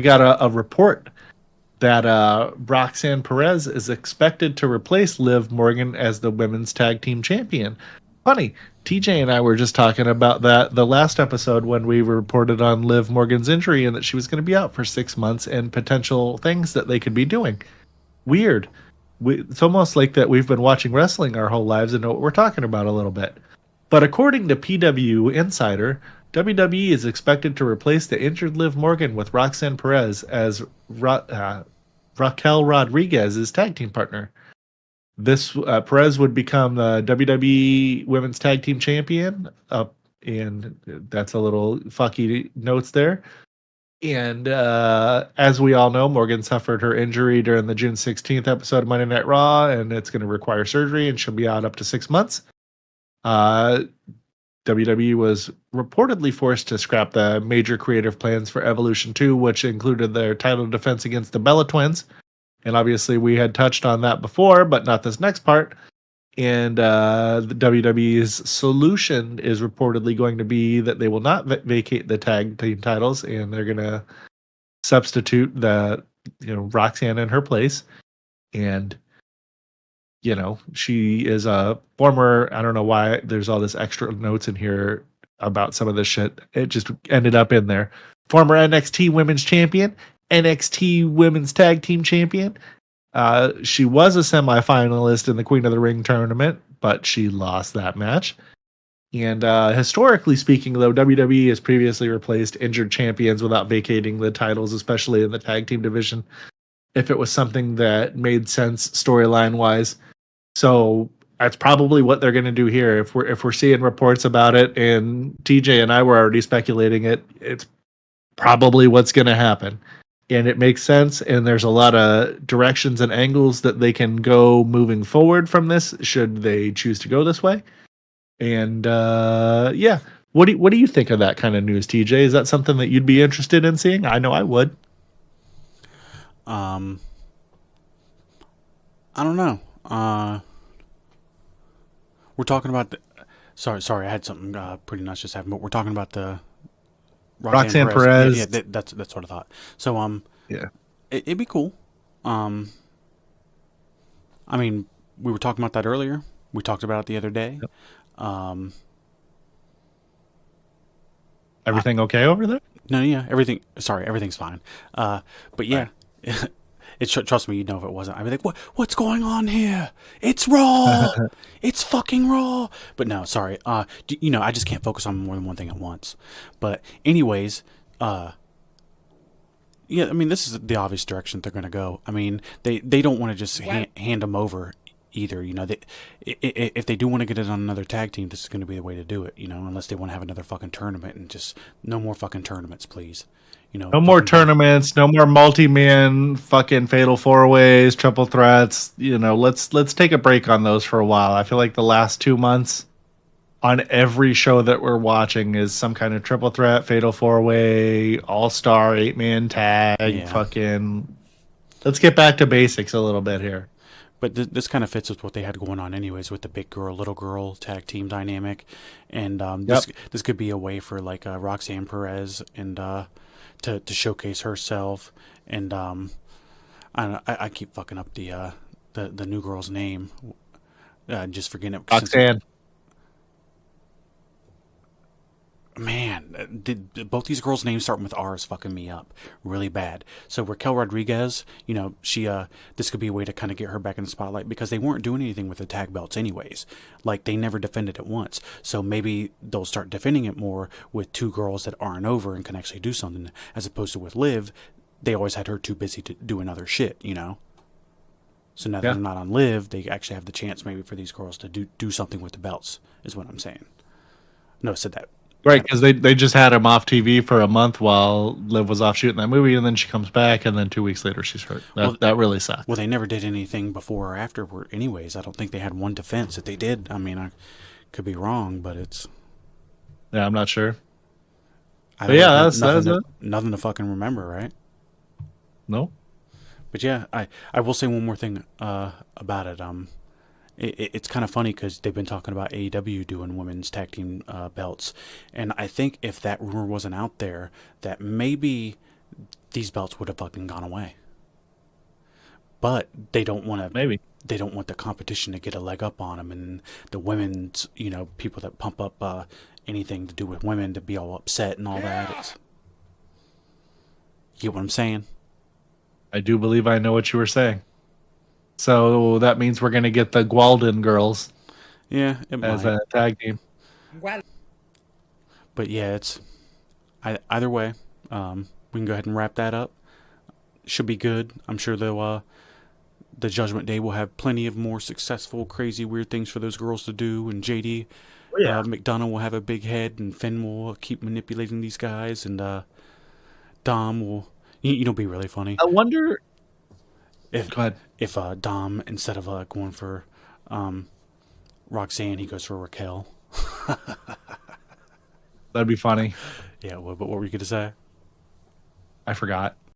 we got a report that Roxanne Perez is expected to replace Liv Morgan as the women's tag team champion. Funny, TJ and I were just talking about that the last episode when we reported on Liv Morgan's injury and that she was going to be out for 6 months and potential things that they could be doing. Weird. It's almost like that we've been watching wrestling our whole lives and know what we're talking about a little bit. But according to PW Insider, WWE is expected to replace the injured Liv Morgan with Roxanne Perez as Raquel Rodriguez's tag team partner. This Perez would become the WWE Women's Tag Team Champion, and that's a little fucky notes there. And as we all know, Morgan suffered her injury during the June 16th episode of Monday Night Raw, and it's going to require surgery, and she'll be out up to 6 months. WWE was reportedly forced to scrap the major creative plans for Evolution 2, which included their title defense against the Bella Twins. And obviously we had touched on that before, but not this next part. And the WWE's solution is reportedly going to be that they will not vacate the tag team titles, and they're going to substitute Roxanne in her place. And she is a former, I don't know why there's all this extra notes in here about some of this shit. It just ended up in there. Former NXT Women's Champion, NXT Women's Tag Team Champion. She was a semifinalist in the Queen of the Ring tournament, but she lost that match. And historically speaking, though, WWE has previously replaced injured champions without vacating the titles, especially in the tag team division, if it was something that made sense storyline-wise. So that's probably what they're going to do here. If we're seeing reports about it, and TJ and I were already speculating it, it's probably what's going to happen. And it makes sense, and there's a lot of directions and angles that they can go moving forward from this, should they choose to go this way. And what do you think of that kind of news, TJ? Is that something that you'd be interested in seeing? I know I would. I don't know. We're talking about sorry, I had something pretty nuts just happen, but we're talking about the Roxanne Perez. Yeah, that's what I thought. So yeah, it'd be cool. I mean, we were talking about that earlier. We talked about it the other day. Yep. Everything okay over there? No, yeah, everything's fine. But yeah, right. Trust me, you'd know if it wasn't. I'd be like, what's going on here? It's Raw. It's fucking Raw. But no, sorry. I just can't focus on more than one thing at once. But anyways, yeah, I mean, this is the obvious direction they're going to go. I mean, they don't want to just hand them over either. If they do want to get it on another tag team, this is going to be the way to do it. Unless they want to have another fucking tournament, and just no more fucking tournaments, please. No more tournaments, no more multi-man fucking fatal four-ways, triple threats. Let's take a break on those for a while. I feel like the last 2 months on every show that we're watching is some kind of triple threat, fatal four-way, all-star, 8-man tag. Yeah. Fucking let's get back to basics a little bit here. But this kind of fits with what they had going on anyways, with the big girl, little girl tag team dynamic. And this could be a way for like Roxanne Perez and to showcase herself. And I keep fucking up the new girl's name. Just forgetting it. Roxanne. Man, both these girls' names starting with R is fucking me up really bad. So Raquel Rodriguez, she this could be a way to kind of get her back in the spotlight, because they weren't doing anything with the tag belts anyways. Like, they never defended it once. So maybe they'll start defending it more with two girls that aren't over and can actually do something, as opposed to with Liv, they always had her too busy to doing other shit, So now that they're not on Liv, they actually have the chance maybe for these girls to do something with the belts, is what I'm saying. No, I said that. Right, because they just had him off TV for a month while Liv was off shooting that movie, and then she comes back, and then 2 weeks later she's hurt. That really sucked. Well, they never did anything before or afterward anyways. I don't think they had one defense. If they did, I mean, I could be wrong, but it's... Yeah, I'm not sure. That's nothing to fucking remember, right? No. But yeah, I will say one more thing about it. It's kind of funny because they've been talking about AEW doing women's tag team belts. And I think if that rumor wasn't out there, that maybe these belts would have fucking gone away. But they don't want to. Maybe. They don't want the competition to get a leg up on them, and the women's, people that pump up anything to do with women to be all upset and all that. You get what I'm saying? I do believe I know what you were saying. So that means we're going to get the Gwalden girls. Yeah, as a tag team. But yeah, it's either way. We can go ahead and wrap that up. Should be good. I'm sure the Judgment Day will have plenty of more successful, crazy, weird things for those girls to do. And JD McDonough will have a big head, and Finn will keep manipulating these guys, and Dom will, be really funny. I wonder if Dom, instead of going for Roxanne, he goes for Raquel. That'd be funny. Yeah, but what were you going to say? I forgot.